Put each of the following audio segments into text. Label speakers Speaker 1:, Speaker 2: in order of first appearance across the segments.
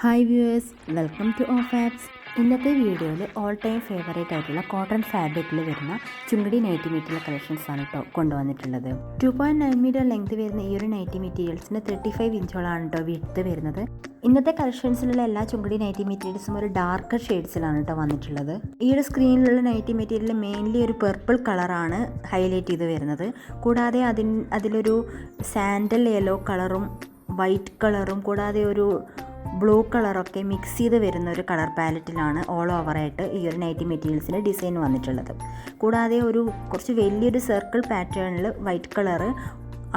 Speaker 1: Hi viewers, welcome to of apps. ഇന്നത്തെ വീഡിയോയിൽ all time favourite ആയിട്ടുള്ള കോട്ടൺ ഫാബ്രിക്കിൽ വരുന്ന ചുങ്കടി നൈറ്റി മെറ്റീരിയൽ കളക്ഷൻസ് ആണ് കൊണ്ടുവന്നിട്ടുള്ളത്. 2.9 മീറ്റർ ലെങ്ത് വരുന്ന ഈ ഒരു നൈറ്റി മെറ്റീരിയൽസിന് 35 ഇഞ്ചോളാണ് വിഡ്ത്ത് വരുന്നത്. ഇന്നത്തെ കളക്ഷൻസിലുള്ള എല്ലാ ചുങ്കടി നൈറ്റി മെറ്റീരിയൽസും ഒരു ഡാർക്കർ ഷെയ്ഡ്സിലാണ് വന്നിട്ടുള്ളത്. ഈ ഒരു സ്ക്രീനിലുള്ള നൈറ്റി മെറ്റീരിയൽ മെയിൻലി ഒരു പർപ്പിൾ കളറാണ് ഹൈലൈറ്റ് ചെയ്ത് വരുന്നത്. കൂടാതെ അതിലൊരു സാൻഡൽ യെല്ലോ കളറും വൈറ്റ് കളറും കൂടാതെ ഒരു ബ്ലൂ കളറൊക്കെ മിക്സ് ചെയ്ത് വരുന്ന ഒരു കളർ പാലറ്റിലാണ് ഓൾ ഓവറായിട്ട് ഈ ഒരു നൈറ്റി മെറ്റീരിയൽസിൻ്റെ ഡിസൈൻ വന്നിട്ടുള്ളത്. കൂടാതെ കുറച്ച് വലിയൊരു സർക്കിൾ പാറ്റേണിൽ വൈറ്റ് കളറ്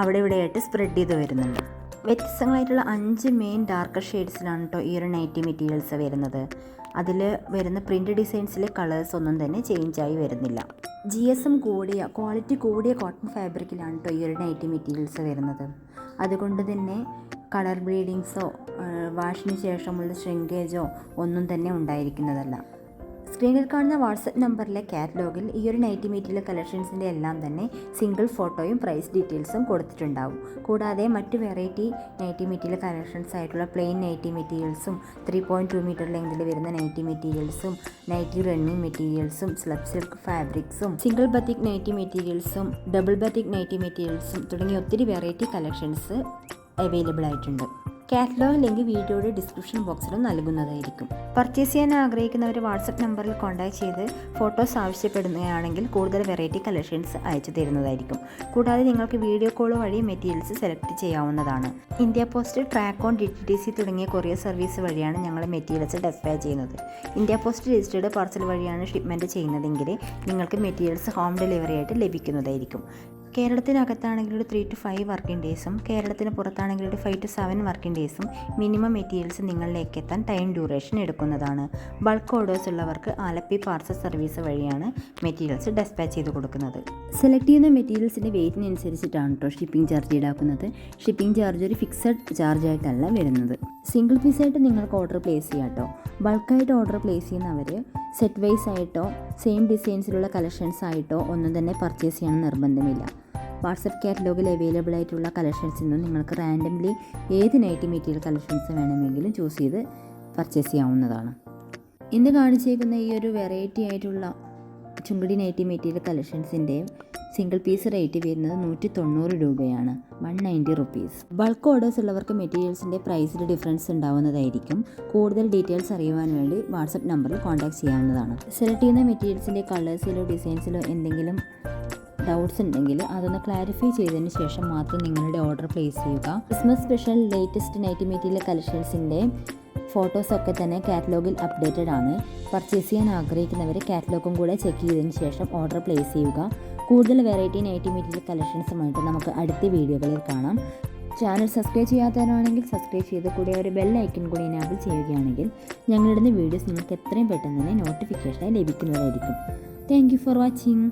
Speaker 1: അവിടെ ഇവിടെയായിട്ട് സ്പ്രെഡ് ചെയ്ത് വരുന്നുണ്ട്. വ്യത്യസ്തങ്ങളായിട്ടുള്ള 5 മെയിൻ ഡാർക്കർ ഷെയ്ഡ്സിലാണ് ഈ ഒരു നൈറ്റി മെറ്റീരിയൽസ് വരുന്നത്. അതിൽ വരുന്ന പ്രിൻ്റ് ഡിസൈൻസിലെ കളേഴ്സ് ഒന്നും തന്നെ ചേഞ്ചായി വരുന്നില്ല. GSM ക്വാളിറ്റി കൂടിയ കോട്ടൺ ഫാബ്രിക്കിലാണ് ഈ ഒരു നൈറ്റി മെറ്റീരിയൽസ് വരുന്നത്. അതുകൊണ്ട് തന്നെ കളർ ബ്ലീഡിങ്സോ വാഷിന് ശേഷമുള്ള ഷ്രിങ്കേജോ ഒന്നും തന്നെ ഉണ്ടായിരിക്കുന്നതല്ല. സ്ക്രീനിൽ കാണുന്ന വാട്സപ്പ് നമ്പറിലെ കാറ്റലോഗിൽ ഈ ഒരു നൈറ്റി മെറ്റീരിയൽ കളക്ഷൻസിൻ്റെ എല്ലാം തന്നെ സിംഗിൾ ഫോട്ടോയും പ്രൈസ് ഡീറ്റെയിൽസും കൊടുത്തിട്ടുണ്ടാവും. കൂടാതെ മറ്റ് വെറൈറ്റി നൈറ്റി മെറ്റീരിയൽ കളക്ഷൻസ് ആയിട്ടുള്ള പ്ലെയിൻ നൈറ്റി മെറ്റീരിയൽസും 3.2 മീറ്റർ ലെങ്തിൽ വരുന്ന നൈറ്റി മെറ്റീരിയൽസും നൈറ്റി റണ്ണിങ് മെറ്റീരിയൽസും സ്ലബ് സിൽക്ക് ഫാബ്രിക്സും സിംഗിൾ ബത്തിക് നൈറ്റി മെറ്റീരിയൽസും ഡബിൾ ബത്തിക് നൈറ്റി മെറ്റീരിയൽസും തുടങ്ങിയ ഒത്തിരി വെറൈറ്റി കളക്ഷൻസ് അവൈലബിൾ ആയിട്ടുണ്ട്. കാറ്റലോഗ് ലിങ്ക് വീഡിയോയുടെ ഡിസ്ക്രിപ്ഷൻ ബോക്സിലും നൽകുന്നതായിരിക്കും. പർച്ചേസ് ചെയ്യാൻ ആഗ്രഹിക്കുന്നവർ വാട്സപ്പ് നമ്പറിൽ കോൺടാക്ട് ചെയ്ത് ഫോട്ടോസ് ആവശ്യപ്പെടുകയാണെങ്കിൽ കൂടുതൽ വെറൈറ്റി കളക്ഷൻസ് അയച്ചു തരുന്നതായിരിക്കും. കൂടാതെ നിങ്ങൾക്ക് വീഡിയോ കോൾ വഴി മെറ്റീരിയൽസ് സെലക്ട് ചെയ്യാവുന്നതാണ്. ഇന്ത്യ പോസ്റ്റ്, ട്രാക്കോൺ, DTDC തുടങ്ങിയ കൊറിയർ സർവീസ് വഴിയാണ് ഞങ്ങൾ മെറ്റീരിയൽസ് ഡെസ്പാച്ച് ചെയ്യുന്നത്. ഇന്ത്യ പോസ്റ്റ് രജിസ്റ്റേർഡ് പാർസൽ വഴിയാണ് ഷിപ്മെൻറ്റ് ചെയ്യുന്നതെങ്കിൽ നിങ്ങൾക്ക് മെറ്റീരിയൽസ് ഹോം ഡെലിവറി ആയിട്ട് ലഭിക്കുന്നതായിരിക്കും. കേരളത്തിനകത്താണെങ്കിൽ ഒരു 3 to 5 വർക്കിംഗ് ഡേയ്സും കേരളത്തിന് പുറത്താണെങ്കിൽ ഒരു 5 to 7 വർക്കിംഗ് ഡേയ്സും മിനിമം മെറ്റീരിയൽസ് നിങ്ങളിലേക്ക് എത്താൻ ടൈം ഡ്യൂറേഷൻ എടുക്കുന്നതാണ്. ബൾക്ക് ഓർഡേഴ്സ് ഉള്ളവർക്ക് ആലപ്പി പാർസൽ സർവീസ് വഴിയാണ് മെറ്റീരിയൽസ് ഡെസ്പാച്ച് ചെയ്ത് കൊടുക്കുന്നത്. സെലക്ട് ചെയ്യുന്ന മെറ്റീരിയൽസിൻ്റെ വെയിറ്റിനനുസരിച്ചിട്ടാണ് ഷിപ്പിംഗ് ചാർജ് ഈടാക്കുന്നത്. ഷിപ്പിംഗ് ചാർജ് ഒരു ഫിക്സഡ് ചാർജ് ആയിട്ടല്ല വരുന്നത്. സിംഗിൾ പീസായിട്ട് നിങ്ങൾക്ക് ഓർഡർ പ്ലേസ് ചെയ്യാം കേട്ടോ. ബൾക്കായിട്ട് ഓർഡർ പ്ലേസ് ചെയ്യുന്നവർ സെറ്റ് വൈസ് ആയിട്ടോ സെയിം ഡിസൈൻസിലുള്ള കളക്ഷൻസ് ആയിട്ടോ ഒന്നും തന്നെ പർച്ചേസ് ചെയ്യണം നിർബന്ധമില്ല. വാട്സപ്പ് കാറ്റലോഗിൽ അവൈലബിൾ ആയിട്ടുള്ള കളക്ഷൻസിൽ നിന്നും നിങ്ങൾക്ക് റാൻഡംലി ഏത് നൈറ്റി മെറ്റീരിയൽ കളക്ഷൻസ് വേണമെങ്കിലും ചൂസ് ചെയ്ത് പർച്ചേസ് ചെയ്യാവുന്നതാണ്. ഇന്ന് കാണിച്ചേക്കുന്ന ഈ ഒരു വെറൈറ്റി ആയിട്ടുള്ള ചുങ്കടി നൈറ്റി മെറ്റീരിയൽ കളക്ഷൻസിൻ്റെ സിംഗിൾ പീസ് റേറ്റ് വരുന്നത് 190 രൂപയാണ്, 190 റുപ്പീസ്. ബൾക്ക് ഓർഡേഴ്സ് ഉള്ളവർക്ക് മെറ്റീരിയൽസിൻ്റെ പ്രൈസിൽ ഡിഫറൻസ് ഉണ്ടാവുന്നതായിരിക്കും. കൂടുതൽ ഡീറ്റെയിൽസ് അറിയുവാൻ വേണ്ടി വാട്സപ്പ് നമ്പറിൽ കോൺടാക്ട് ചെയ്യാവുന്നതാണ്. സെലക്ട് ചെയ്യുന്ന മെറ്റീരിയൽസിൻ്റെ കളേഴ്സിലോ ഡിസൈൻസിലോ എന്തെങ്കിലും ഡൗട്ട്സ് ഉണ്ടെങ്കിൽ അതൊന്ന് ക്ലാരിഫൈ ചെയ്തതിന് ശേഷം മാത്രം നിങ്ങളുടെ ഓർഡർ പ്ലേസ് ചെയ്യുക. Christmas special latest nighty material കളക്ഷൻസിൻ്റെ ഫോട്ടോസൊക്കെ തന്നെ കാറ്റലോഗിൽ അപ്ഡേറ്റഡ് ആണ്. പർച്ചേസ് ചെയ്യാൻ ആഗ്രഹിക്കുന്നവർ കാറ്റലോഗും കൂടെ ചെക്ക് ചെയ്തതിന് ശേഷം ഓർഡർ പ്ലേസ് ചെയ്യുക. കൂടുതൽ വെറൈറ്റി നൈറ്റി മെറ്റീരിയൽ കളക്ഷൻസുമായിട്ട് നമുക്ക് അടുത്ത വീഡിയോകളിൽ കാണാം. ചാനൽ സബ്സ്ക്രൈബ് ചെയ്യാത്തവരാണെങ്കിൽ സബ്സ്ക്രൈബ് ചെയ്ത് കൂടെ ഒരു ബെൽ ഐക്കൺ കൂടി എനാബിൾ ചെയ്യുകയാണെങ്കിൽ ഞങ്ങളിടുന്ന വീഡിയോസ് നിങ്ങൾക്ക് എത്രയും പെട്ടെന്ന് തന്നെ നോട്ടിഫിക്കേഷനായി ലഭിക്കുന്നതായിരിക്കും. Thank you for watching.